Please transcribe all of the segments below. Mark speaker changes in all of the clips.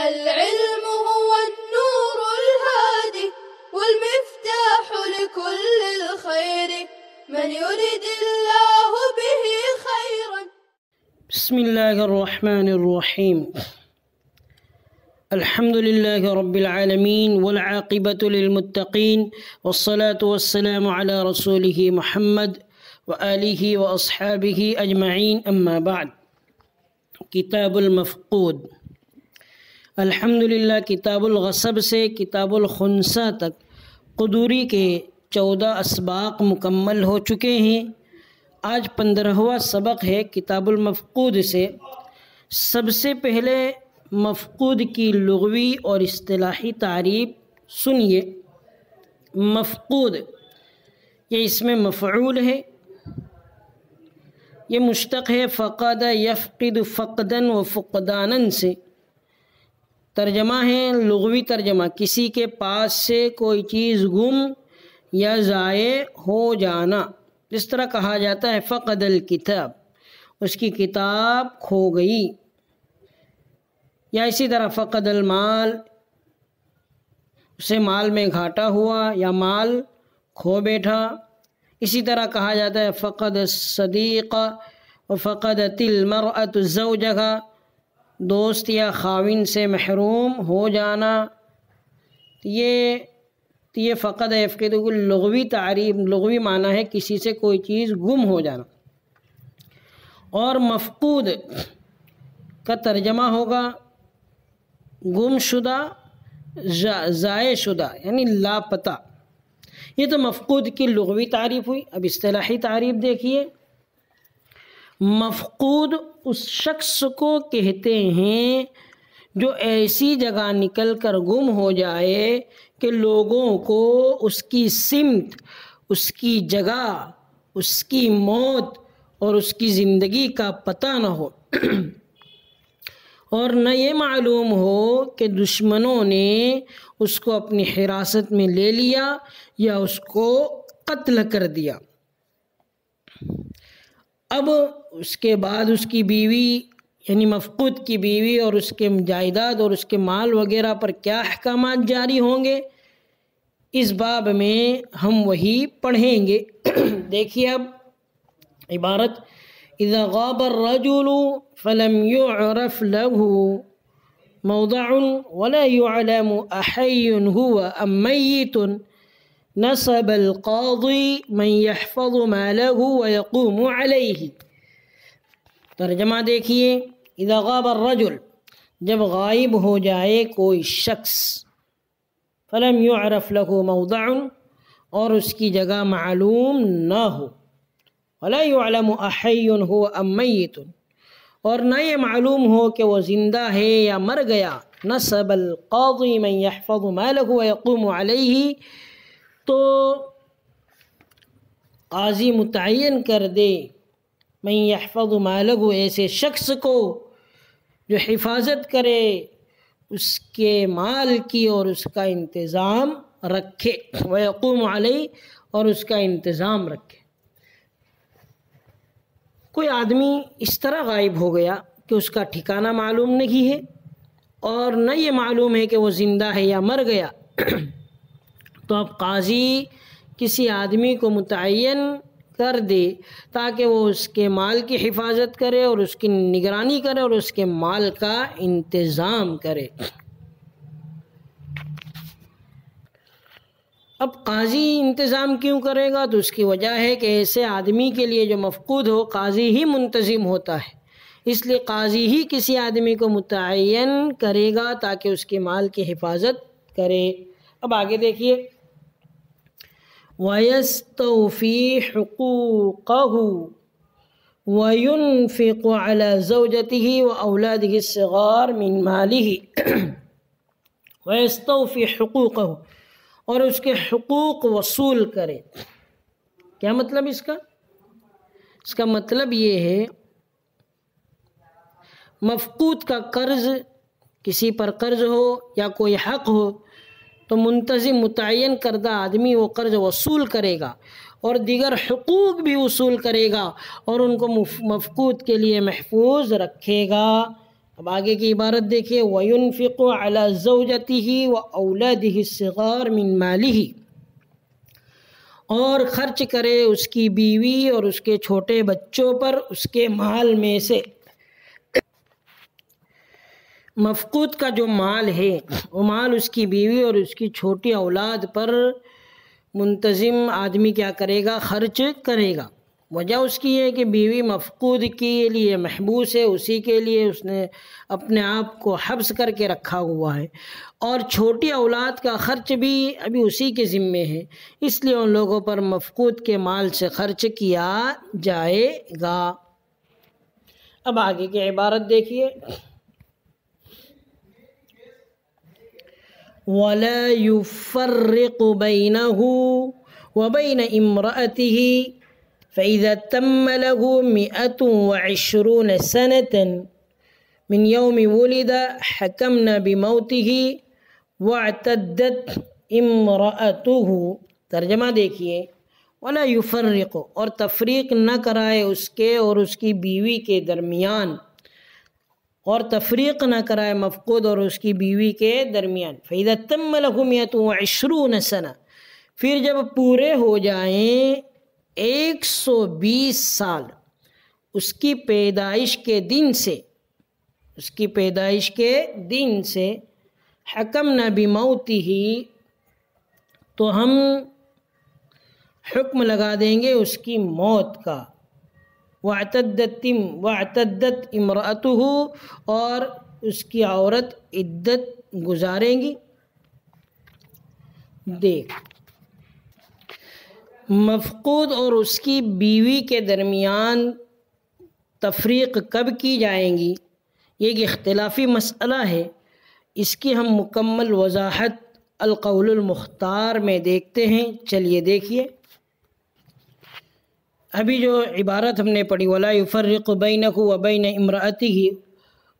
Speaker 1: العلم هو النور الهادي والمفتاح لكل الخير من يرد الله به خيرا.
Speaker 2: بسم الله الرحمن الرحيم. الحمد لله رب العالمين والعاقبة للمتقين والصلاة والسلام على رسوله محمد وآله وأصحابه أجمعين. أما بعد. کتاب المفقود. الحمدللہ کتاب الغصب سے کتاب الخنسہ تک قدوری کے 14 اسباق مکمل ہو چکے ہیں. آج 15واں سبق ہے کتاب المفقود سے. سب سے پہلے مفقود کی لغوی اور اصطلاحی تعریف سنیے. مفقود یہ اسم مفعول ہے. یہ مشتق ہے فقد یفقد فقدن و فقدانن سے. ترجمہ ہے لغوی ترجمہ کسی کے پاس سے کوئی چیز گم یا ضائع ہو جانا. اس طرح کہا جاتا ہے فقد الکتاب، اس کی کتاب کھو گئی. یا اسی طرح فقد المال، اسے مال میں گھاٹا ہوا یا مال کھو بیٹھا. اسی طرح کہا جاتا ہے فقد الصدیق و فقدت المرأة زوجها، دوست یا خاوند سے محروم ہو جانا. یہ فقد یفقد لغوی تعریف، لغوی معنی ہے کسی سے کوئی چیز گم ہو جانا. اور مفقود کا ترجمہ ہوگا گم شدہ، ضائع شدہ یعنی لاپتہ. یہ تو مفقود کی لغوی تعریف ہوئی. اب اصطلاحی تعریف دیکھیے. مفقود اس شخص کو کہتے ہیں جو ایسی جگہ نکل کر گم ہو جائے کہ لوگوں کو اس کی سمت، اس کی جگہ، اس کی موت اور اس کی زندگی کا پتہ نہ ہو، اور نہ یہ معلوم ہو کہ دشمنوں نے اس کو اپنی حراست میں لے لیا یا اس کو قتل کر دیا. اب اس کے بعد اس کی بیوی یعنی مفقود کی بیوی اور اس کے جائیداد اور اس کے مال وغیرہ پر کیا احکامات جاری ہوں گے، اس باب میں ہم وہی پڑھیں گے. دیکھیے اب عبارت اذا غاب الرجل فلم يعرف له موضع ولا يعلم احي هو ام میت نصب القاضی من يحفظ ماله ويقوم عليه. ترجمہ دیکھیے. اذا غاب الرجل، جب غائب ہو جائے کوئی شخص، فلم يعرف له موضع، اور اس کی جگہ معلوم نہ ہو، ولا يعلم احي هو ام میت، اور نہ یہ معلوم ہو کہ وہ زندہ ہے یا مر گیا. نصب القاضی من يحفظ ماله ويقوم عليه، تو قاضی متعین کر دے من يحفظ ماله، ایسے شخص کو جو حفاظت کرے اس کے مال کی اور اس کا انتظام رکھے. ويقوم علیہ، اور اس کا انتظام رکھے. کوئی آدمی اس طرح غائب ہو گیا کہ اس کا ٹھکانہ معلوم نہیں ہے اور نہ یہ معلوم ہے کہ وہ زندہ ہے یا مر گیا. تو اب قاضی کسی آدمی کو متعین کر دے تاکہ وہ اس کے مال کی حفاظت کرے اور اس کی نگرانی کرے اور اس کے مال کا انتظام کرے. اب قاضی انتظام کیوں کرے گا؟ تو اس کی وجہ ہے کہ ایسے آدمی کے لیے جو مفقود ہو قاضی ہی منتظم ہوتا ہے، اس لیے قاضی ہی کسی آدمی کو متعین کرے گا تاکہ اس کے مال کی حفاظت کرے. اب آگے دیکھیے. وَيَسْتَوْفِي حُقُوقَهُ وَيُنْفِقُ عَلَى زَوْجَتِهِ وَأَوْلَادِهِ الصِّغَارِ مِنْ مَالِهِ. وَيَسْتَوْفِي حُقُوقَهُ، اور اس کے حقوق وصول کرے. کیا مطلب اس کا؟ اس کا مطلب یہ ہے مفقود کا قرض، کسی پر قرض ہو یا کوئی حق ہو تو منتظم متعین کردہ آدمی وہ قرض وصول کرے گا اور دیگر حقوق بھی وصول کرے گا اور ان کو مفقود کے لیے محفوظ رکھے گا. اب آگے کی عبارت دیکھیے، وَيُنْفِقُ عَلَى زَوْجَتِهِ وَأَوْلَادِهِ الصِّغَارِ مِنْ مَالِهِ، اور خرچ کرے اس کی بیوی اور اس کے چھوٹے بچوں پر اس کے مال میں سے۔ مفقود کا جو مال ہے وہ مال اس کی بیوی اور اس کی چھوٹی اولاد پر منتظم آدمی کیا کرے گا؟ خرچ کرے گا۔ وجہ اس کی ہے کہ بیوی مفقود کے لیے محبوس ہے، اسی کے لیے اس نے اپنے آپ کو حبس کر کے رکھا ہوا ہے، اور چھوٹی اولاد کا خرچ بھی ابھی اسی کے ذمے ہے، اس لیے ان لوگوں پر مفقود کے مال سے خرچ کیا جائے گا۔ اب آگے کی عبارت دیکھیے، وَلَا يُفَرِّقُ بَيْنَهُ وَبَيْنَ امْرَأَتِهِ فَإِذَا تَمَّ لَهُ 120 سَنَةً مِنْ يَوْمِ وُلِدَ حَكَمْنَا بِمَوْتِهِ وَاعْتَدَّتْ امْرَأَتُهُ۔ ترجمہ دیکھیے، وَلَا يُفَرِّقُ، اور تفریق نہ کرائے اس کے اور اس کی بیوی کے درمیان، اور تفریق نہ کرائے مفقود اور اس کی بیوی کے درمیان۔ فَإِذَا تَمَّ لَهُ 120 سَنَةً، پھر جب پورے ہو جائیں 120 سال اس کی پیدائش کے دن سے، اس کی پیدائش کے دن سے، حکمنا بموتہ، تو ہم حکم لگا دیں گے اس کی موت کا، واعتدت امرأتہ، اور اس کی عورت عدت گزاریں گی۔ دیکھ، مفقود اور اس کی بیوی کے درمیان تفریق کب کی جائیں گی، یہ ایک اختلافی مسئلہ ہے، اس کی ہم مکمل وضاحت القول المختار میں دیکھتے ہیں۔ چلیے دیکھیے، ابھی جو عبارت ہم نے پڑھی وَلَا يُفَرِّقُ بَيْنَهُ وَبَيْنَ امْرَأَتِهِ،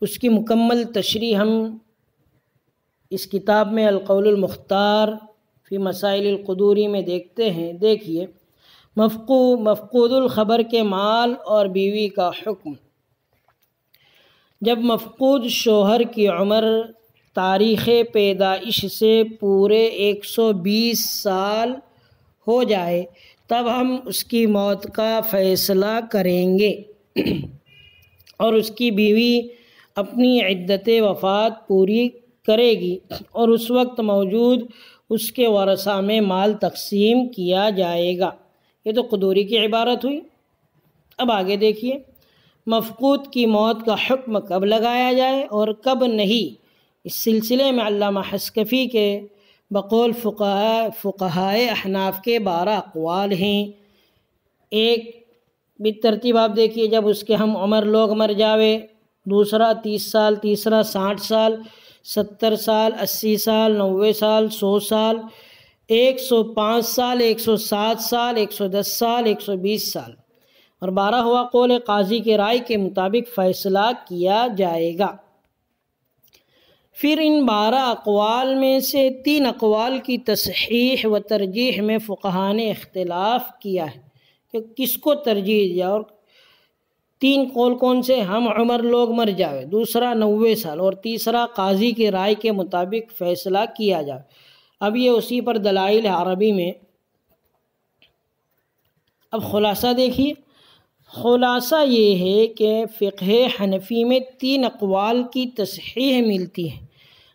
Speaker 2: اس کی مکمل تشریح ہم اس کتاب میں القول المختار فی مسائل القدوری میں دیکھتے ہیں۔ دیکھیے، مفقود الخبر کے مال اور بیوی کا حکم۔ جب مفقود شوہر کی عمر تاریخ پیدائش سے پورے 120 سال ہو جائے تب ہم اس کی موت کا فیصلہ کریں گے، اور اس کی بیوی اپنی عدت وفات پوری کرے گی، اور اس وقت موجود اس کے ورثاء میں مال تقسیم کیا جائے گا۔ یہ تو قدوری کی عبارت ہوئی۔ اب آگے دیکھیے، مفقود کی موت کا حکم کب لگایا جائے اور کب نہیں، اس سلسلے میں علامہ حسکفی کے بقول فقہائے احناف کے 12 اقوال ہیں۔ ایک بالترتیب آپ دیکھیے، جب اس کے ہم عمر لوگ مر جاوے، دوسرا 30 سال، تیسرا 60 سال، 70 سال، 80 سال، 90 سال، 100 سال، 105 سال، 107 سال، 110 سال، 120 سال، اور 12واں قول قاضی کے رائے کے مطابق فیصلہ کیا جائے گا۔ پھر ان 12 اقوال میں سے 3 اقوال کی تصحیح و ترجیح میں فقہاء نے اختلاف کیا ہے کہ کس کو ترجیح دیا، اور 3 قول کون سے؟ ہم عمر لوگ مر جاوے، دوسرا 90 سال، اور تیسرا قاضی کے رائے کے مطابق فیصلہ کیا جائے۔ اب یہ اسی پر دلائل عربی میں۔ اب خلاصہ دیکھیے، خلاصہ یہ ہے کہ فقہ حنفی میں 3 اقوال کی تصحیح ملتی ہے،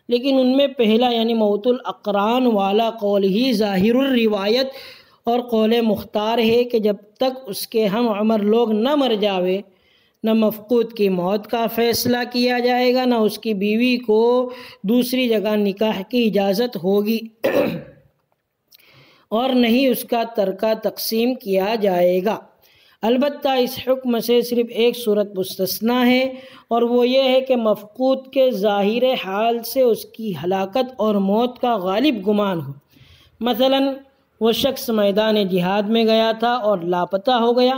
Speaker 2: لیکن ان میں پہلا یعنی موت الاقران والا قول ہی ظاہر الروایت اور قول مختار ہے کہ جب تک اس کے ہم عمر لوگ نہ مر جاوے، نہ مفقود کی موت کا فیصلہ کیا جائے گا، نہ اس کی بیوی کو دوسری جگہ نکاح کی اجازت ہوگی، اور نہ ہی اس کا ترکہ تقسیم کیا جائے گا۔ البتہ اس حکم سے صرف ایک صورت مستثنیٰ ہے، اور وہ یہ ہے کہ مفقود کے ظاہر حال سے اس کی ہلاکت اور موت کا غالب گمان ہو۔ مثلا وہ شخص میدان جہاد میں گیا تھا اور لاپتہ ہو گیا،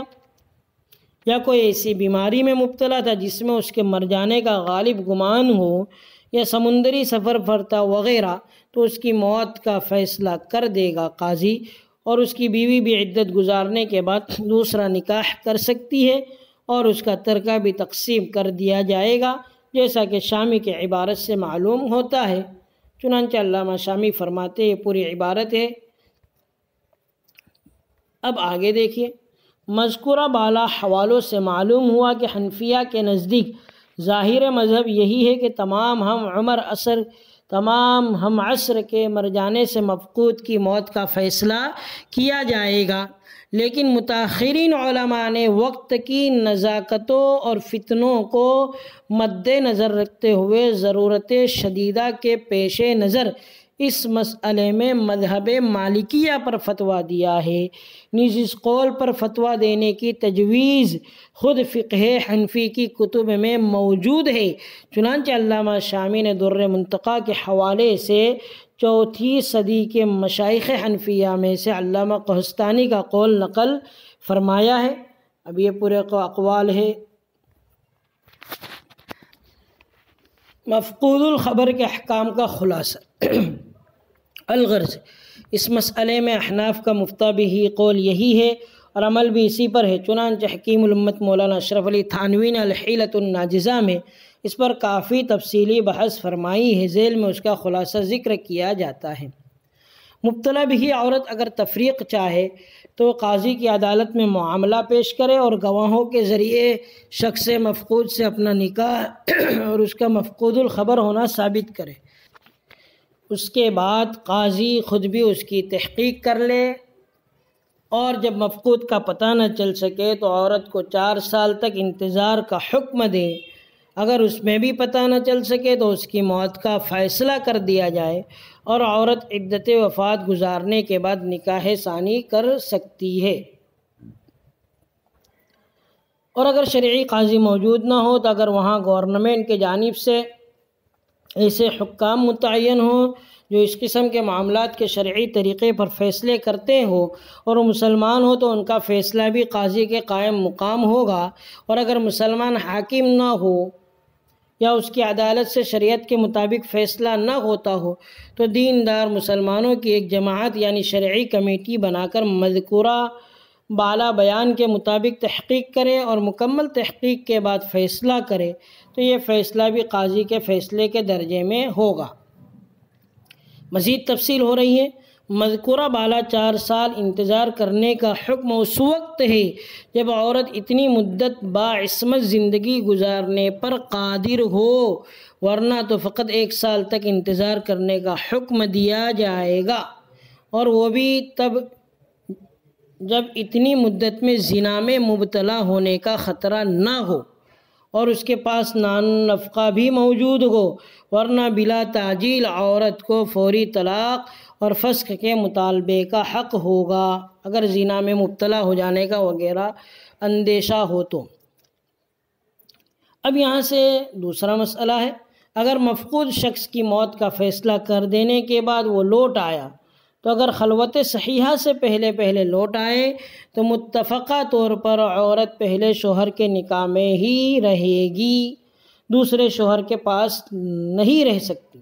Speaker 2: یا کوئی ایسی بیماری میں مبتلا تھا جس میں اس کے مر جانے کا غالب گمان ہو، یا سمندری سفر پر تھا وغیرہ، تو اس کی موت کا فیصلہ کر دے گا قاضی، اور اس کی بیوی بھی عدت گزارنے کے بعد دوسرا نکاح کر سکتی ہے، اور اس کا ترکہ بھی تقسیم کر دیا جائے گا، جیسا کہ شامی کی عبارت سے معلوم ہوتا ہے۔ چنانچہ علامہ شامی فرماتے ہیں یہ پوری عبارت ہے۔ اب آگے دیکھیے، مذکورہ بالا حوالوں سے معلوم ہوا کہ حنفیہ کے نزدیک ظاہر مذہب یہی ہے کہ تمام ہم عصر کے مر جانے سے مفقود کی موت کا فیصلہ کیا جائے گا، لیکن متاخرین علماء نے وقت کی نزاکتوں اور فتنوں کو مد نظر رکھتے ہوئے ضرورت شدیدہ کے پیش نظر اس مسئلے میں مذہب مالکیہ پر فتویٰ دیا ہے۔ نیز اس قول پر فتویٰ دینے کی تجویز خود فقہ حنفی کی کتب میں موجود ہے۔ چنانچہ علامہ شامی نے در منتقیٰ کے حوالے سے 4ویں صدی کے مشائخ حنفیہ میں سے علامہ قحطانی کا قول نقل فرمایا ہے۔ اب یہ پورے اقوال ہے۔ مفقود الخبر کے احکام کا خلاصہ۔ الغرض، اس مسئلے میں احناف کا مفتیٰ بھی قول یہی ہے اور عمل بھی اسی پر ہے۔ چنانچہ حکیم الامت مولانا اشرف علی تھانوی نے الحیلۃ الناجزہ میں اس پر کافی تفصیلی بحث فرمائی ہے۔ ذیل میں اس کا خلاصہ ذکر کیا جاتا ہے۔ مبتلا بھی عورت اگر تفریق چاہے تو قاضی کی عدالت میں معاملہ پیش کرے اور گواہوں کے ذریعے شخص مفقود سے اپنا نکاح اور اس کا مفقود الخبر ہونا ثابت کرے۔ اس کے بعد قاضی خود بھی اس کی تحقیق کر لے، اور جب مفقود کا پتہ نہ چل سکے تو عورت کو 4 سال تک انتظار کا حکم دے۔ اگر اس میں بھی پتہ نہ چل سکے تو اس کی موت کا فیصلہ کر دیا جائے اور عورت عدت وفات گزارنے کے بعد نکاح ثانی کر سکتی ہے۔ اور اگر شرعی قاضی موجود نہ ہو تو اگر وہاں گورنمنٹ کے جانب سے ایسے حکام متعین ہوں جو اس قسم کے معاملات کے شرعی طریقے پر فیصلے کرتے ہو اور وہ مسلمان ہو تو ان کا فیصلہ بھی قاضی کے قائم مقام ہوگا، اور اگر مسلمان حاکم نہ ہو یا اس کی عدالت سے شریعت کے مطابق فیصلہ نہ ہوتا ہو تو دیندار مسلمانوں کی ایک جماعت یعنی شرعی کمیٹی بنا کر مذکورہ بالا بیان کے مطابق تحقیق کرے اور مکمل تحقیق کے بعد فیصلہ کرے تو یہ فیصلہ بھی قاضی کے فیصلے کے درجے میں ہوگا۔ مزید تفصیل ہو رہی ہے۔ مذکورہ بالا 4 سال انتظار کرنے کا حکم اس وقت ہے جب عورت اتنی مدت باعصمت زندگی گزارنے پر قادر ہو، ورنہ تو فقط 1 سال تک انتظار کرنے کا حکم دیا جائے گا، اور وہ بھی تب جب اتنی مدت میں زنا میں مبتلا ہونے کا خطرہ نہ ہو اور اس کے پاس نان نفقہ بھی موجود ہو، ورنہ بلا تعجیل عورت کو فوری طلاق اور فسخ کے مطالبے کا حق ہوگا اگر زنا میں مبتلا ہو جانے کا وغیرہ اندیشہ ہو تو۔ اب یہاں سے دوسرا مسئلہ ہے، اگر مفقود شخص کی موت کا فیصلہ کر دینے کے بعد وہ لوٹ آیا تو اگر خلوت صحیحہ سے پہلے لوٹ آئے تو متفقہ طور پر عورت پہلے شوہر کے نکاح میں ہی رہے گی، دوسرے شوہر کے پاس نہیں رہ سکتی۔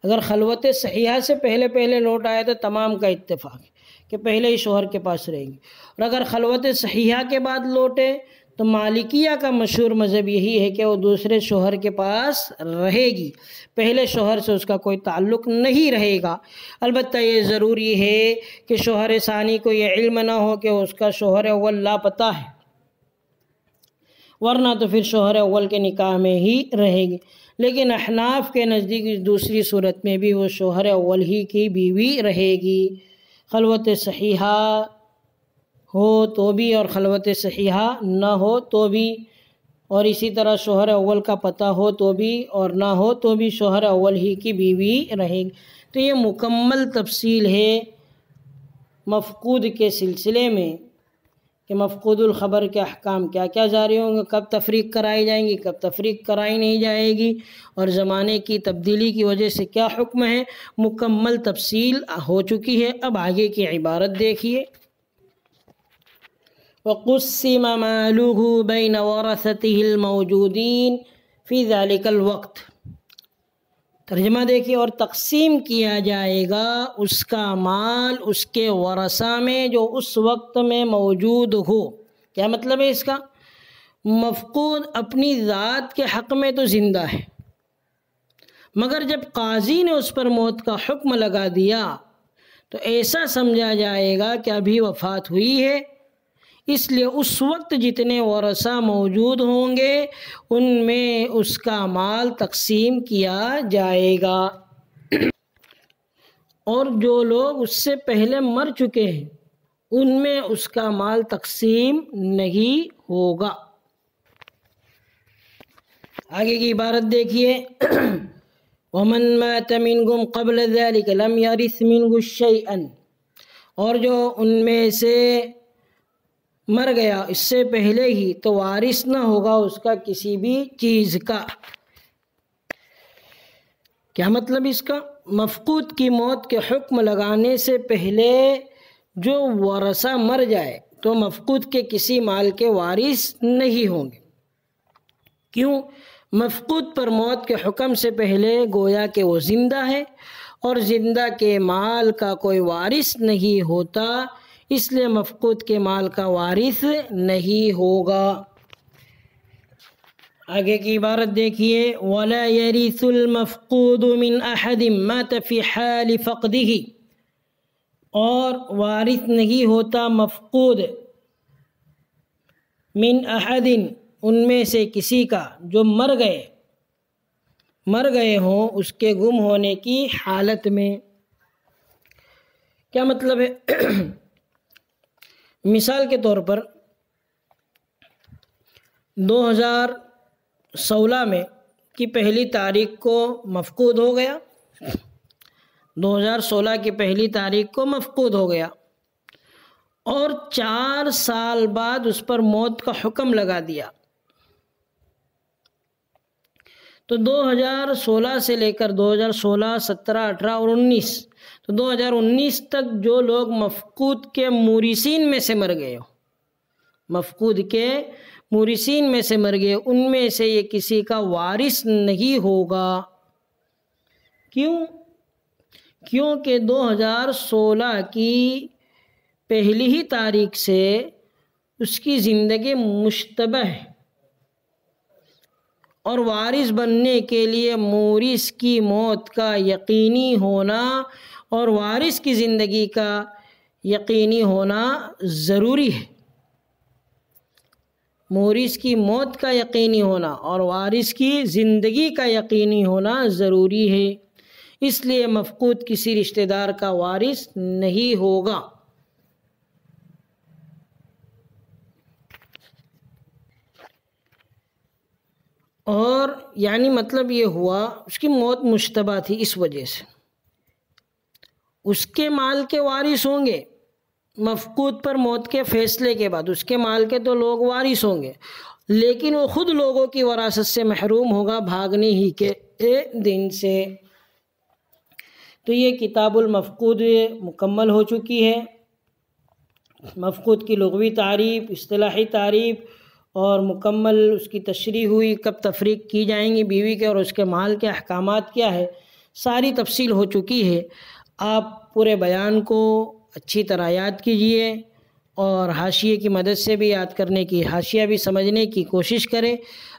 Speaker 2: اگر خلوت صحیحہ سے پہلے لوٹ آئے تو تمام کا اتفاق ہے کہ پہلے ہی شوہر کے پاس رہے گی، اور اگر خلوت صحیحہ کے بعد لوٹے تو مالکیہ کا مشہور مذہب یہی ہے کہ وہ دوسرے شوہر کے پاس رہے گی، پہلے شوہر سے اس کا کوئی تعلق نہیں رہے گا۔ البتہ یہ ضروری ہے کہ شوہر ثانی کو یہ علم نہ ہو کہ اس کا شوہر اول لاپتہ ہے، ورنہ تو پھر شوہر اول کے نکاح میں ہی رہے گی۔ لیکن احناف کے نزدیک اس دوسری صورت میں بھی وہ شوہر اول ہی کی بیوی رہے گی، خلوت صحیحہ ہو تو بھی اور خلوت صحیحہ نہ ہو تو بھی، اور اسی طرح شوہر اول کا پتہ ہو تو بھی اور نہ ہو تو بھی شوہر اول ہی کی بیوی رہے گی۔ تو یہ مکمل تفصیل ہے مفقود کے سلسلے میں کہ مفقود الخبر کے احکام کیا کیا جاری ہوں گے، کب تفریق کرائی جائیں گی، کب تفریق کرائی نہیں جائے گی، اور زمانے کی تبدیلی کی وجہ سے کیا حکم ہے، مکمل تفصیل ہو چکی ہے۔ اب آگے کی عبارت دیکھیے، وَقُسِّمَ مَالُهُ بَيْنَ وَرَثَتِهِ الْمَوْجُودِينَ فِي ذَلِكَ الْوَقْتِ۔ ترجمہ دیکھیے، اور تقسیم کیا جائے گا اس کا مال اس کے ورثہ میں جو اس وقت میں موجود ہو۔ کیا مطلب ہے اس کا؟ مفقود اپنی ذات کے حق میں تو زندہ ہے، مگر جب قاضی نے اس پر موت کا حکم لگا دیا تو ایسا سمجھا جائے گا کہ ابھی وفات ہوئی ہے، اس لیے اس وقت جتنے ورثہ موجود ہوں گے ان میں اس کا مال تقسیم کیا جائے گا، اور جو لوگ اس سے پہلے مر چکے ہیں ان میں اس کا مال تقسیم نہیں ہوگا۔ آگے کی عبارت دیکھیے، وَمَن مَاتَ مِنْكُمْ قَبْلَ ذَلِكَ لَمْ يَرِثْ مِنْهُ شَيْئًا، اور جو ان میں سے مر گیا اس سے پہلے ہی تو وارث نہ ہوگا اس کا کسی بھی چیز کا۔ کیا مطلب اس کا؟ مفقود کی موت کے حکم لگانے سے پہلے جو ورثہ مر جائے تو مفقود کے کسی مال کے وارث نہیں ہوں گے۔ کیوں؟ مفقود پر موت کے حکم سے پہلے گویا کہ وہ زندہ ہے اور زندہ کے مال کا کوئی وارث نہیں ہوتا، اس لیے مفقود کے مال کا وارث نہیں ہوگا۔ آگے کی عبارت دیکھیے، وَلَا يَرِثُ الْمَفْقُودُ مِنْ أَحَدٍ مَاتَ فِي حَالِ فَقْدِهِ، اور وارث نہیں ہوتا مفقود من احد ان میں سے کسی کا جو مر گئے ہوں اس کے گم ہونے کی حالت میں۔ کیا مطلب ہے؟ مثال کے طور پر 2016 میں کی پہلی تاریخ کو مفقود ہو گیا، 2016 کی پہلی تاریخ کو مفقود ہو گیا اور 4 سال بعد اس پر موت کا حکم لگا دیا، تو 2016 سے لے کر 2016، 17، 18 اور 19، تو 2019 تک جو لوگ مفقود کے مورثین میں سے مر گئے، مفقود کے مورثین میں سے مر گئے، ان میں سے یہ کسی کا وارث نہیں ہوگا۔ کیوں؟ کیونکہ 2016 کی پہلی ہی تاریخ سے اس کی زندگی مشتبہ ہے، اور وارث بننے کے لیے مورث کی موت کا یقینی ہونا اور وارث کی زندگی کا یقینی ہونا ضروری ہے۔ مورث کی موت کا یقینی ہونا اور وارث کی زندگی کا یقینی ہونا ضروری ہے، اس لیے مفقود کسی رشتہ دار کا وارث نہیں ہوگا۔ اور یعنی مطلب یہ ہوا اس کی موت مشتبہ تھی، اس وجہ سے اس کے مال کے وارث ہوں گے، مفقود پر موت کے فیصلے کے بعد اس کے مال کے تو لوگ وارث ہوں گے، لیکن وہ خود لوگوں کی وراثت سے محروم ہوگا بھاگنے ہی کے دن سے۔ تو یہ کتاب المفقود مکمل ہو چکی ہے۔ مفقود کی لغوی تعریف، اصطلاحی تعریف اور مکمل اس کی تشریح ہوئی، کب تفریق کی جائیں گی بیوی کے اور اس کے مال کے احکامات کیا ہے، ساری تفصیل ہو چکی ہے۔ آپ پورے بیان کو اچھی طرح یاد کیجئے اور حاشیے کی مدد سے بھی یاد کرنے کی، حاشیہ بھی سمجھنے کی کوشش کریں۔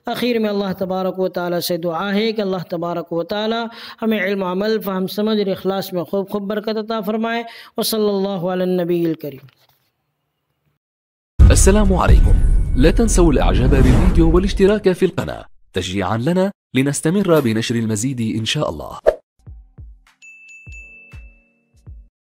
Speaker 2: اخیر میں اللہ تبارک و تعالیٰ سے دعا ہے کہ اللہ تبارک و تعالیٰ ہمیں علم، عمل، فہم، سمجھ اور اخلاص میں خوب برکت عطا فرمائے۔ وصلی اللہ علی النبی الکریم۔
Speaker 3: السلام عليكم، لا تنسوا الاعجاب بالفيديو والاشتراك في القناة تشجيعا لنا لنستمر بنشر المزيد إن شاء الله.